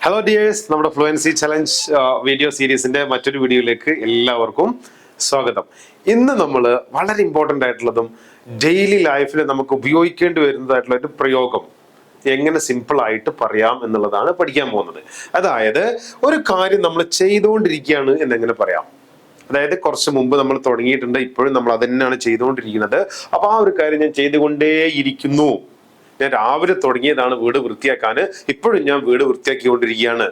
Hello dears, നമ്മുടെ fluency challenge video സീരീസിന്റെ മറ്റൊരു വീഡിയോയിലേക്ക് എല്ലാവർക്കും സ്വാഗതം. ഇന്ന് നമ്മൾ വളരെ ഇമ്പോർട്ടൻ്റ് ആയിട്ടുള്ളതും ഡെയിലി ലൈഫിൽ നമുക്ക് ഉപയോഗിക്കേണ്ടി വരുന്നതായിട്ടുള്ള ഒരു പ്രയോഗം എങ്ങനെ സിമ്പിൾ ആയിട്ട് പറയാം എന്നുള്ളതാണ് പഠിക്കാൻ പോകുന്നത്. അതായത് ഒരു കാര്യം നമ്മൾ ചെയ്തുകൊണ്ടിരിക്കുകയാണ് എന്നെങ്ങനെ പറയാം. അതായത് കുറച്ച് മുമ്പ് നമ്മൾ തുടങ്ങിയിട്ടുണ്ട്, ഇപ്പോഴും നമ്മൾ അത് തന്നെയാണ് ചെയ്തുകൊണ്ടിരിക്കുന്നത്. അപ്പൊ ആ ഒരു കാര്യം ഞാൻ ചെയ്തുകൊണ്ടേയിരിക്കുന്നു. ഞാൻ രാവിലെ തുടങ്ങിയതാണ് വീട് വൃത്തിയാക്കാന്, ഇപ്പോഴും ഞാൻ വീട് വൃത്തിയാക്കിക്കൊണ്ടിരിക്കുകയാണ്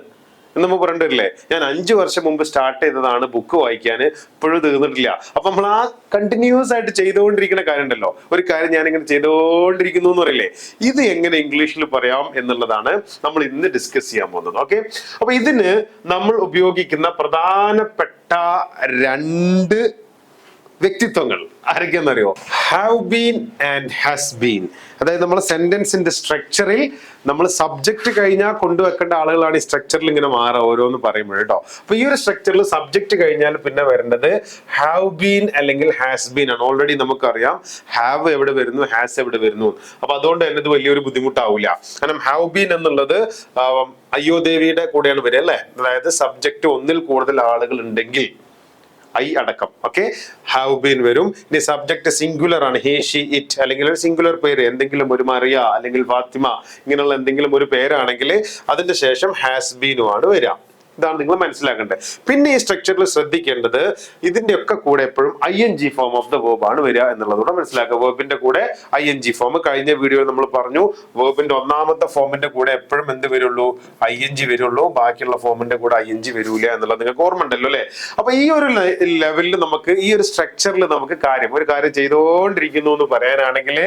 എന്ന് നമ്മൾ പറയണ്ടല്ലേ. ഞാൻ 5 വർഷം മുമ്പ് സ്റ്റാർട്ട് ചെയ്തതാണ് ബുക്ക് വായിക്കാൻ, ഇപ്പോഴും തീർന്നിട്ടില്ല. അപ്പൊ നമ്മൾ ആ കണ്ടിന്യൂസ് ആയിട്ട് ചെയ്തുകൊണ്ടിരിക്കുന്ന കാര്യം ഉണ്ടല്ലോ, ഒരു കാര്യം ഞാൻ ഇങ്ങനെ ചെയ്തുകൊണ്ടിരിക്കുന്നു എന്ന് പറയില്ലേ, ഇത് എങ്ങനെ ഇംഗ്ലീഷിൽ പറയാം എന്നുള്ളതാണ് നമ്മൾ ഇന്ന് ഡിസ്കസ് ചെയ്യാൻ പോകുന്നത്. ഓക്കെ, അപ്പൊ ഇതിന് നമ്മൾ ഉപയോഗിക്കുന്ന പ്രധാനപ്പെട്ട 2 വ്യക്തിത്വങ്ങൾ ആരൊക്കെയാണെന്നറിയോ? Have been and has been. അതായത് നമ്മൾ സെന്റൻസിന്റെ സ്ട്രക്ചറിൽ നമ്മൾ സബ്ജക്ട് കഴിഞ്ഞാൽ കൊണ്ടുവെക്കേണ്ട ആളുകളാണ് ഈ സ്ട്രക്ചറിൽ ഇങ്ങനെ മാറുക ഓരോന്ന് പറയുമ്പോൾ കേട്ടോ. അപ്പൊ ഈ ഒരു സ്ട്രക്ചറിൽ സബ്ജക്ട് കഴിഞ്ഞാൽ പിന്നെ വരേണ്ടത് ഹാവ് ബീൻ അല്ലെങ്കിൽ ഹാസ് ബീൻ ആണ്. ഓൾറെഡി നമുക്കറിയാം ഹാവ് എവിടെ വരുന്നു, ഹാസ് എവിടെ വരുന്നു. അപ്പൊ അതുകൊണ്ട് തന്നെ ഇത് വലിയൊരു ബുദ്ധിമുട്ടാവില്ല. കാരണം ഹാവ് ബീൻ എന്നുള്ളത് അയ്യോ ദേവിയുടെ കൂടെയാണ് വരിക അല്ലെ. അതായത് സബ്ജക്ട് ഒന്നിൽ കൂടുതൽ ആളുകൾ ഉണ്ടെങ്കിൽ ഐ അടക്കം ഓക്കെ ഹാവ് ബീൻ വരും. ഇനി സബ്ജക്ട് സിംഗുലർ ആണ്, ഹേ ഷി ഇറ്റ്, അല്ലെങ്കിൽ ഒരു സിംഗുലർ പേര്, എന്തെങ്കിലും ഒരു മറിയ അല്ലെങ്കിൽ ഫാത്തിമ ഇങ്ങനെയുള്ള എന്തെങ്കിലും ഒരു പേരാണെങ്കിൽ അതിന്റെ ശേഷം ഹാസ് ബീനുമാണ് വരിക. ഇതാണ് നിങ്ങൾ മനസ്സിലാക്കേണ്ടത്. പിന്നെ ഈ സ്ട്രക്ചറിൽ ശ്രദ്ധിക്കേണ്ടത് ഇതിന്റെ ഒക്കെ കൂടെ എപ്പോഴും ING form of the verb ആണ് വരിക എന്നുള്ളതുകൂടെ മനസ്സിലാക്കുക. വേർബിന്റെ കൂടെ ING ഫോം. കഴിഞ്ഞ വീഡിയോയിൽ നമ്മൾ പറഞ്ഞു വേർബിന്റെ ഒന്നാമത്തെ ഫോമിന്റെ കൂടെ എപ്പോഴും എന്ത് വരുള്ളൂ? ING വരുള്ളൂ. ബാക്കിയുള്ള ഫോമിന്റെ കൂടെ ING വരൂല എന്നുള്ളത് നിങ്ങൾക്ക് ഓർമ്മ ഉണ്ടല്ലോ അല്ലെ. അപ്പൊ ഈ ഒരു ലെവലിൽ നമുക്ക് ഈ ഒരു സ്ട്രക്ചറിൽ നമുക്ക് ഒരു കാര്യം ചെയ്തുകൊണ്ടിരിക്കുന്നു എന്ന് പറയാനാണെങ്കിൽ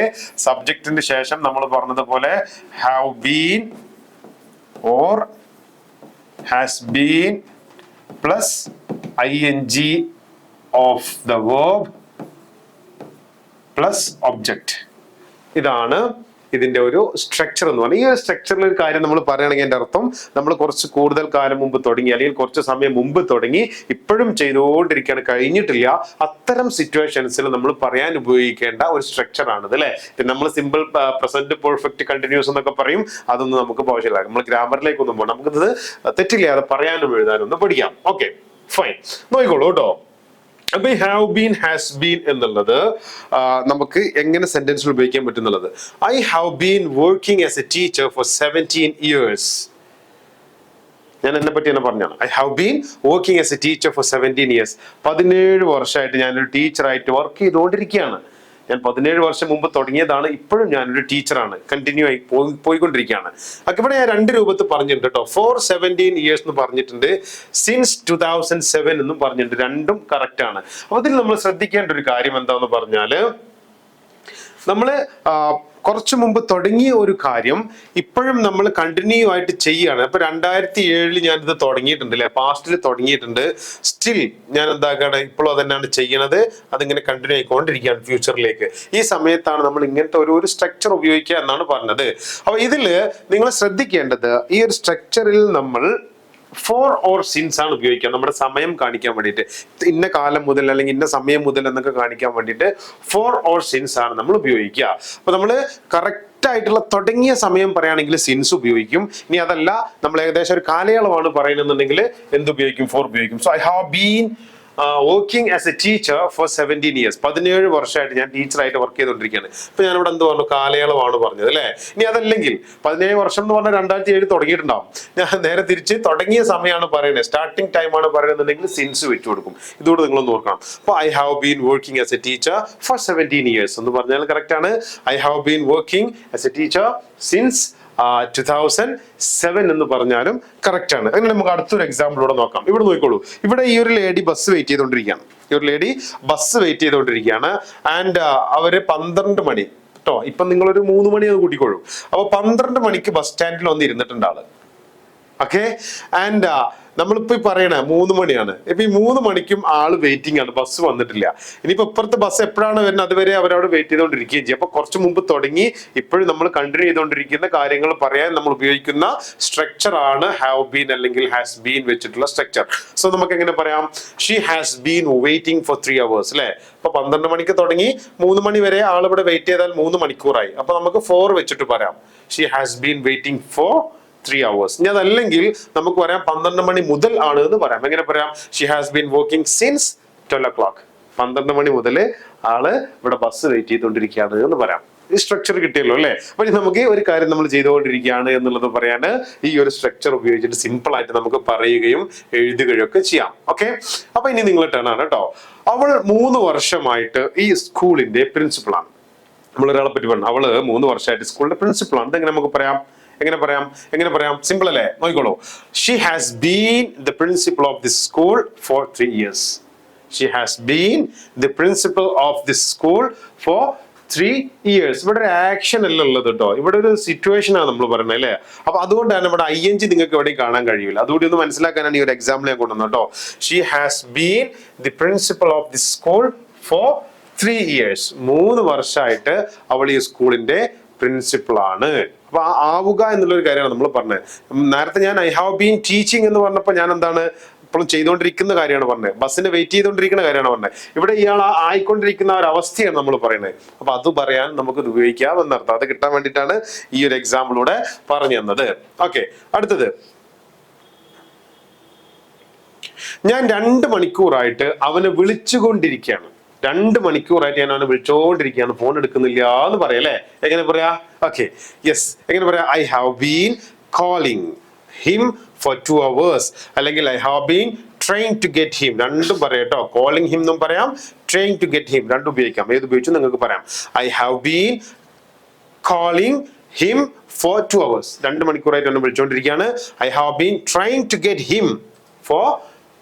സബ്ജക്റ്റിന് ശേഷം നമ്മൾ പറഞ്ഞതുപോലെ have been or has been plus ING of the verb plus object. ഇതാണ് ഇതിന്റെ ഒരു സ്ട്രക്ചർ എന്ന് പറഞ്ഞാൽ. ഈ ഒരു സ്ട്രക്ചറിൽ ഒരു കാര്യം നമ്മൾ പറയുകയാണെങ്കിൽ എൻ്റെ അർത്ഥം നമ്മൾ കുറച്ച് കൂടുതൽ കാലം മുമ്പ് തുടങ്ങി അല്ലെങ്കിൽ കുറച്ച് സമയം മുമ്പ് തുടങ്ങി ഇപ്പോഴും ചെയ്തുകൊണ്ടിരിക്കുകയാണ്, കഴിഞ്ഞിട്ടില്ല. അത്തരം സിറ്റുവേഷൻസിൽ നമ്മൾ പറയാൻ ഉപയോഗിക്കേണ്ട ഒരു സ്ട്രക്ചർ ആണിത് അല്ലെ. നമ്മൾ സിമ്പിൾ പ്രസന്റ് പെർഫെക്റ്റ് കണ്ടിന്യൂസ് എന്നൊക്കെ പറയും. അതൊന്നും നമുക്ക് ആവശ്യമില്ല. നമ്മൾ ഗ്രാമറിലേക്കൊന്നും പോകണം. നമുക്കിത് തെറ്റില്ലാതെ പറയാനും എഴുതാനും ഒന്ന് പഠിക്കാം. ഓക്കെ ഫൈൻ, നോക്കിക്കോളൂ കേട്ടോ. അപ്പൊ ഈ ഹാവ് ബീൻ ഹാസ് ബീൻ എന്നുള്ളത് നമുക്ക് എങ്ങനെ സെന്റൻസിൽ ഉപയോഗിക്കാൻ പറ്റുന്നുള്ളത്. I have been working as a teacher for 17 years. ഞാൻ എന്നെ പറ്റി തന്നെ പറഞ്ഞാണ്. I have been working as a teacher for 17 years. 17 വർഷമായിട്ട് ഞാനൊരു ടീച്ചറായിട്ട് വർക്ക് ചെയ്തുകൊണ്ടിരിക്കുകയാണ്. ഞാൻ 17 വർഷം മുമ്പ് തുടങ്ങിയതാണ്, ഇപ്പോഴും ഞാനൊരു ടീച്ചറാണ്, കണ്ടിന്യൂ ആയി പോയിക്കൊണ്ടിരിക്കുകയാണ്. ഇവിടെ ഞാൻ 2 രൂപത്തിൽ പറഞ്ഞിട്ടുണ്ട് കേട്ടോ. ഫോർ 17 years എന്ന് പറഞ്ഞിട്ടുണ്ട്, സിൻസ് 2007 എന്നും പറഞ്ഞിട്ടുണ്ട്. രണ്ടും കറക്റ്റ് ആണ്. അപ്പൊ ഇതിൽ നമ്മൾ ശ്രദ്ധിക്കേണ്ട ഒരു കാര്യം എന്താന്ന് പറഞ്ഞാല് നമ്മള് കുറച്ചു മുമ്പ് തുടങ്ങിയ ഒരു കാര്യം ഇപ്പോഴും നമ്മൾ കണ്ടിന്യൂ ആയിട്ട് ചെയ്യാണ്. അപ്പൊ 2007 ഞാനിത് തുടങ്ങിയിട്ടുണ്ട് അല്ലെ, പാസ്റ്റിൽ തുടങ്ങിയിട്ടുണ്ട്. സ്റ്റിൽ ഞാൻ എന്താക്കാണ്, ഇപ്പോഴും അതന്നെയാണ് ചെയ്യണത്. അതിങ്ങനെ കണ്ടിന്യൂ ആയിക്കൊണ്ടിരിക്കുകയാണ് ഫ്യൂച്ചറിലേക്ക്. ഈ സമയത്താണ് നമ്മൾ ഇങ്ങനത്തെ ഒരു സ്ട്രക്ചർ ഉപയോഗിക്കുക എന്നാണ് പറഞ്ഞത്. അപ്പൊ ഇതില് നിങ്ങൾ ശ്രദ്ധിക്കേണ്ടത് ഈ ഒരു സ്ട്രക്ചറിൽ നമ്മൾ ഫോർ ഓർ സിൻസ് ആണ് ഉപയോഗിക്കുക. നമ്മുടെ സമയം കാണിക്കാൻ വേണ്ടിയിട്ട്, ഇന്ന കാലം മുതൽ അല്ലെങ്കിൽ ഇന്ന സമയം മുതൽ എന്നൊക്കെ കാണിക്കാൻ വേണ്ടിയിട്ട് ഫോർ ഓർ സിൻസ് ആണ് നമ്മൾ ഉപയോഗിക്കുക. അപ്പൊ നമ്മള് കറക്റ്റ് ആയിട്ടുള്ള തുടങ്ങിയ സമയം പറയുകയാണെങ്കിൽ സിൻസ് ഉപയോഗിക്കും. ഇനി അതല്ല നമ്മൾ ഏകദേശം ഒരു കാലയളവാണ് പറയുന്നുണ്ടെങ്കിൽ എന്തുപയോഗിക്കും? ഫോർ ഉപയോഗിക്കും. So I have been working as a teacher for 17 years. 17 വർഷമായിട്ട് ഞാൻ ടീച്ചറായിട്ട് വർക്ക് ചെയ്തുകൊണ്ടിരിക്കുകയാണ്. ഇപ്പൊ ഞാനിവിടെ എന്ത് പറഞ്ഞു? കാലയളവാണ് പറഞ്ഞത് അല്ലെ. ഇനി അതല്ലെങ്കിൽ 17 വർഷം എന്ന് പറഞ്ഞാൽ 2007 തുടങ്ങിയിട്ടുണ്ടാവും. ഞാൻ നേരെ തിരിച്ച് തുടങ്ങിയ സമയമാണ് പറയുന്നത്, സ്റ്റാർട്ടിംഗ് ടൈം ആണ് പറയുന്നുണ്ടെങ്കിൽ സിൻസ് വെച്ചു കൊടുക്കും. ഇതുകൂടെ നിങ്ങളൊന്ന് ഓർക്കണം. അപ്പൊ I have been working as a teacher for 17 years എന്ന് പറഞ്ഞാൽ കറക്റ്റ് ആണ്. I have been working as a teacher since 2007 എന്ന് പറഞ്ഞാലും കറക്റ്റ് ആണ്. അങ്ങനെ നമുക്ക് അടുത്തൊരു എക്സാമ്പിളൂടെ നോക്കാം. ഇവിടെ നോക്കിക്കോളൂ. ഇവിടെ ഈ ഒരു ലേഡി ബസ് വെയിറ്റ് ചെയ്തുകൊണ്ടിരിക്കുകയാണ്. ഈ ഒരു ലേഡി ബസ് വെയിറ്റ് ചെയ്തുകൊണ്ടിരിക്കുകയാണ്. ആൻഡ് അവര് 12 മണി കേട്ടോ. ഇപ്പൊ നിങ്ങളൊരു 3 മണി അത് കൂട്ടിക്കോളൂ. അപ്പൊ 12 മണിക്ക് ബസ് സ്റ്റാൻഡിൽ വന്ന് ഇരുന്നിട്ടുണ്ട് ആള്. ഓക്കെ, ആൻഡ് നമ്മളിപ്പോ പറയണേ 3 മണിയാണ്. ഇപ്പൊ ഈ 3 മണിക്കും ആള് വെയിറ്റിംഗ് ആണ്, ബസ് വന്നിട്ടില്ല. ഇനിയിപ്പോ ഇപ്പുറത്തെ ബസ് എപ്പോഴാണ് വരുന്നത് അതുവരെ അവരവിടെ വെയിറ്റ് ചെയ്തുകൊണ്ടിരിക്കുകയും ചെയ്യും. അപ്പൊ കുറച്ച് മുമ്പ് തുടങ്ങി ഇപ്പോഴും നമ്മൾ കണ്ടിന്യൂ ചെയ്തുകൊണ്ടിരിക്കുന്ന കാര്യങ്ങൾ പറയാൻ നമ്മൾ ഉപയോഗിക്കുന്ന സ്ട്രക്ചർ ആണ് ഹാവ് ബീൻ അല്ലെങ്കിൽ ഹാസ് ബീൻ വെച്ചിട്ടുള്ള സ്ട്രക്ചർ. സോ നമുക്ക് എങ്ങനെ പറയാം? She has been waiting for 3 hours അല്ലെ. അപ്പൊ 12 മണിക്ക് തുടങ്ങി 3 മണി വരെ ആളിവിടെ വെയിറ്റ് ചെയ്താൽ 3 മണിക്കൂറായി. അപ്പൊ നമുക്ക് 4 വെച്ചിട്ട് പറയാം. She has been waiting for 3 hours. ഇനി അതല്ലെങ്കിൽ നമുക്ക് പറയാം 12 മണി മുതൽ ആണ് എന്ന് പറയാം. എങ്ങനെ പറയാം? She has been working since 12 o'clock. 12 മണി മുതൽ ആള് ഇവിടെ ബസ് വെയിറ്റ് ചെയ്തുകൊണ്ടിരിക്കുകയാണ് എന്ന് പറയാം. ഈ സ്ട്രക്ചർ കിട്ടിയല്ലോ അല്ലെ? അപ്പൊ നമുക്ക് ഒരു കാര്യം നമ്മൾ ചെയ്തുകൊണ്ടിരിക്കുകയാണ് എന്നുള്ളത് പറയാന് ഈ ഒരു സ്ട്രക്ചർ ഉപയോഗിച്ചിട്ട് സിമ്പിൾ ആയിട്ട് നമുക്ക് പറയുകയും എഴുതുകയും ഒക്കെ ചെയ്യാം. ഓക്കെ, അപ്പൊ ഇനി നിങ്ങൾ ടേൺ ആണ് കേട്ടോ. അവൾ 3 വർഷമായിട്ട് ഈ സ്കൂളിന്റെ പ്രിൻസിപ്പളാണ്. നമ്മൾ ഒരാളെ പറ്റി പറഞ്ഞു, അവള് 3 വർഷമായിട്ട് സ്കൂളിന്റെ പ്രിൻസിപ്പളാണ്. ഇതെങ്ങനെ നമുക്ക് പറയാം? എങ്ങനെ പറയാം? സിമ്പിൾ അല്ലേ? നോക്കിക്കോളൂ. She has been the principal of this school for 3 years. She has been the principal of this school for 3 years. ഇവിടെ ഒരു ആക്ഷൻ അല്ല ഉള്ളത് കേട്ടോ, ഇവിടെ ഒരു സിറ്റുവേഷൻ ആണ് നമ്മൾ പറയുന്നത് അല്ലേ? അപ്പൊ അതുകൊണ്ടാണ് ഇവിടെ ING നിങ്ങൾക്ക് എവിടെയും കാണാൻ കഴിയില്ല. അതുകൂടി ഒന്ന് മനസ്സിലാക്കാനാണ് ഈ ഒരു എക്സാമ്പിൾ ഞാൻ കൊണ്ടുവന്നത് കേട്ടോ. She has been the principal of the school for 3 years. 3 വർഷമായിട്ട് അവൾ ഈ സ്കൂളിന്റെ പ്രിൻസിപ്പൾ ആണ്. അപ്പൊ ആവുക എന്നുള്ളൊരു കാര്യമാണ് നമ്മൾ പറഞ്ഞത്. നേരത്തെ ഞാൻ ഐ ഹാവ് ബീൻ ടീച്ചിങ് എന്ന് പറഞ്ഞപ്പോൾ ഞാൻ എന്താണ് ഇപ്പോഴും ചെയ്തുകൊണ്ടിരിക്കുന്ന കാര്യമാണ് പറഞ്ഞത്, ബസ്സിന് വെയിറ്റ് ചെയ്തുകൊണ്ടിരിക്കുന്ന കാര്യമാണ് പറഞ്ഞത്. ഇവിടെ ഇയാൾ ആയിക്കൊണ്ടിരിക്കുന്ന ഒരു അവസ്ഥയാണ് നമ്മൾ പറയുന്നത്. അപ്പൊ അത് പറയാൻ നമുക്ക് ഇത് ഉപയോഗിക്കാം എന്നർത്ഥം. അത് കിട്ടാൻ വേണ്ടിയിട്ടാണ് ഈ ഒരു എക്സാമ്പിളൂടെ പറഞ്ഞു തന്നത്. ഓക്കെ, അടുത്തത്. ഞാൻ 2 മണിക്കൂറായിട്ട് അവനെ വിളിച്ചുകൊണ്ടിരിക്കുകയാണ്. 2 മണിക്കൂറായിട്ട് ഞാൻ അവനെ വിളിച്ചോണ്ടിരിക്കുകയാണ്, ഫോൺ എടുക്കുന്നില്ല എന്ന് പറയാം അല്ലെ? എങ്ങനെ പറയാ? ഓക്കെ, യെസ്, എങ്ങനെ പറയാ? I have been calling him for 2 hours. അല്ലെങ്കിൽ I have been trying to get him. രണ്ടും പറയാം കേട്ടോ. കോളിംഗ് ഹിം എന്നും പറയാം, ട്രെയിൻ ടു ഗെറ്റ് ഹിം രണ്ടും ഉപയോഗിക്കാം. ഏത് ഉപയോഗിച്ചു നിങ്ങൾക്ക് പറയാം. I have been calling him for 2 hours. 2 മണിക്കൂറായിട്ട് എന്നെ വിളിച്ചുകൊണ്ടിരിക്കുകയാണ്. I have been trying to get him for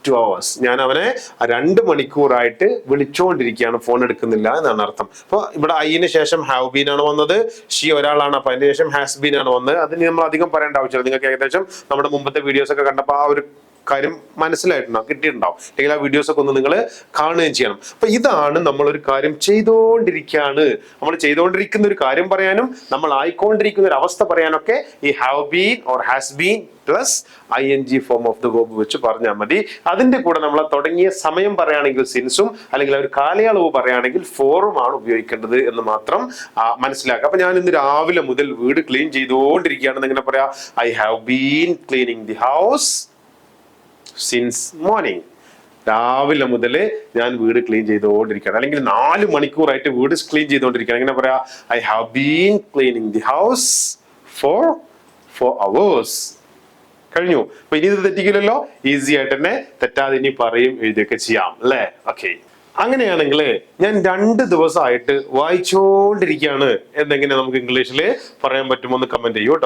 2 hours. ഞാൻ അവനെ 2 മണിക്കൂറായിട്ട് വിളിച്ചുകൊണ്ടിരിക്കുകയാണ്, ഫോൺ എടുക്കുന്നില്ല എന്നാണ് അർത്ഥം. അപ്പൊ ഇവിടെ ഐന് ശേഷം ഹാവ് ബീൻ ആണ് വന്നത്, ഷീ ഒരാളാണ്, അപ്പൊ അതിന് ശേഷം ഹാസ് ബീൻ ആണ് വന്നത്. അതിന് നമ്മൾ അധികം പറയേണ്ട ആവശ്യമില്ല. നിങ്ങൾക്ക് ഏകദേശം നമ്മുടെ മുമ്പത്തെ വീഡിയോസ് ഒക്കെ കണ്ടപ്പോൾ ആ ഒരു കാര്യം മനസ്സിലായിട്ടുണ്ടാവും, കിട്ടിയിട്ടുണ്ടാവും. അല്ലെങ്കിൽ ആ വീഡിയോസ് ഒക്കെ ഒന്ന് നിങ്ങൾ കാണുകയും ചെയ്യണം. അപ്പൊ ഇതാണ് നമ്മളൊരു കാര്യം ചെയ്തുകൊണ്ടിരിക്കുകയാണ്, നമ്മൾ ചെയ്തുകൊണ്ടിരിക്കുന്ന ഒരു കാര്യം പറയാനും നമ്മൾ ആയിക്കൊണ്ടിരിക്കുന്ന ഒരു അവസ്ഥ പറയാനൊക്കെ ഈ have been or has been plus ING form of the verb വെച്ച് പറഞ്ഞാൽ മതി. അതിന്റെ കൂടെ നമ്മൾ തുടങ്ങിയ സമയം പറയുകയാണെങ്കിൽ സിൻസും, അല്ലെങ്കിൽ ഒരു കാലയളവ് പറയുകയാണെങ്കിൽ ഫോറും ആണ് ഉപയോഗിക്കേണ്ടത് എന്ന് മാത്രം മനസ്സിലാക്കുക. അപ്പൊ ഞാൻ ഇന്ന് രാവിലെ മുതൽ വീട് ക്ലീൻ ചെയ്തുകൊണ്ടിരിക്കുകയാണെന്ന് എങ്ങനെ പറയാ? I have been cleaning the house since morning. രാവിലെ മുതൽ ഞാൻ വീട് ക്ലീൻ ചെയ്തുകൊണ്ടിരിക്കുകയാണ്. അല്ലെങ്കിൽ 4 മണിക്കൂറായിട്ട് വീട് ക്ലീൻ ചെയ്തുകൊണ്ടിരിക്കുകയാണ്. എങ്ങനെ പറയാ? I have been cleaning the house four 4 hours. കഴിഞ്ഞു. അപ്പൊ ഇനി ഇത് തെറ്റിക്കില്ലല്ലോ, ഈസി ആയിട്ട് തന്നെ തെറ്റാതെ ഇനി പറയും എഴുതിയൊക്കെ ചെയ്യാം അല്ലേ? ഓക്കെ, അങ്ങനെയാണെങ്കിൽ ഞാൻ 2 ദിവസമായിട്ട് വായിച്ചുകൊണ്ടിരിക്കുകയാണ് എന്നെങ്ങനെ നമുക്ക് ഇംഗ്ലീഷിൽ പറയാൻ പറ്റുമോ എന്ന് കമന്റ് ചെയ്യൂ കേട്ടോ.